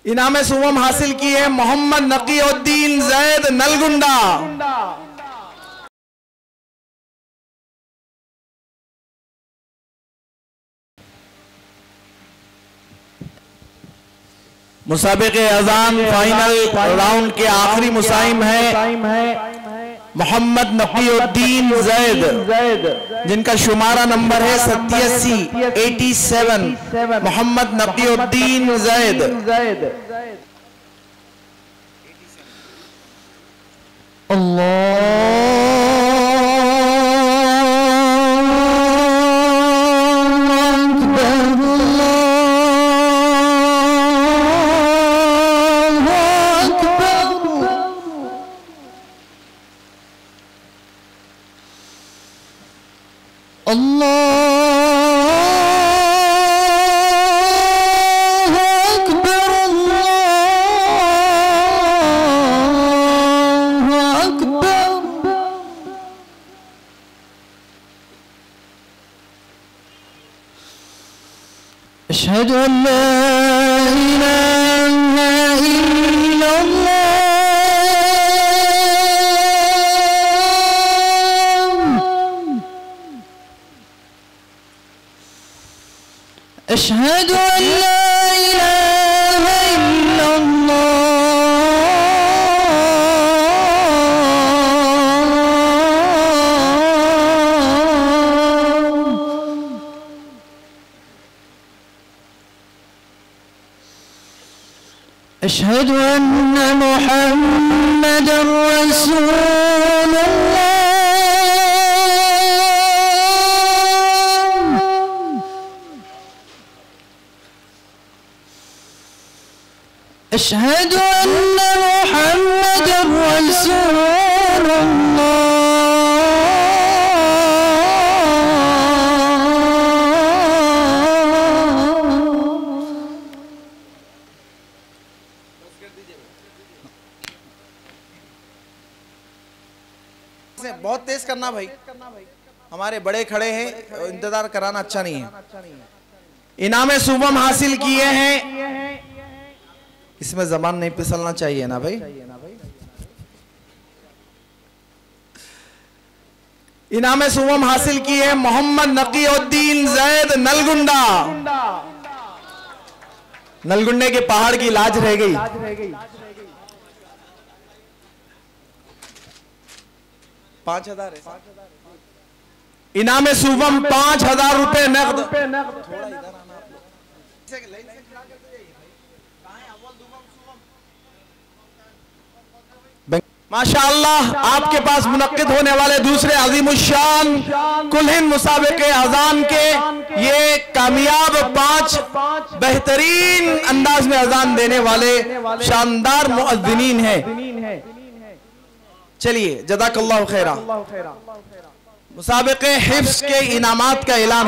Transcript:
इनाम सुवम हासिल किए मोहम्मद नकीउद्दीन जैद नलगुंडा। मुसाबिक़े अजान फाइनल राउंड के आखिरी मुसाइम है मोहम्मद नकीउद्दीन जैद, जिनका शुमारा नंबर है 87 मोहम्मद नकीउद्दीन जैद। अशहदु अल्ला इलाहा इल्लल्लाह अशहदु अल्ला इलाहा इल्लल्लाह अशहदु अन्ना मुहम्मदर रसूलुल्लाह अशहदु अन्ना मुहम्मदर रसूलुल्लाह बहुत तेज करना भाई, हमारे बड़े खड़े हैं, इंतजार कराना अच्छा नहीं है। इनाम सुवम हासिल किए हैं, इसमें जबान नहीं फिसलना चाहिए ना भाई। इनाम सुवम हासिल किए हैं मोहम्मद नकीउद्दीन जैद नलगुंडा। नलगुंडे के पहाड़ की लाज रह गई। $5,000 है। इनाम सुवम 5,000 रुपए नकद। थोड़ा इधर आना आप लोग। माशाअल्लाह आपके पास मुनक्किद होने वाले दूसरे अजीमुशान कुल-हिंद मुसाबिक़े अजान के ये कामयाब 5 बेहतरीन अंदाज में अजान देने वाले शानदार मुअज्जिनीन हैं। चलिए जज़ाकल्लाहु खैरा। मुसाबिक़े हिफ्ज़ के इनामात का ऐलान होता है।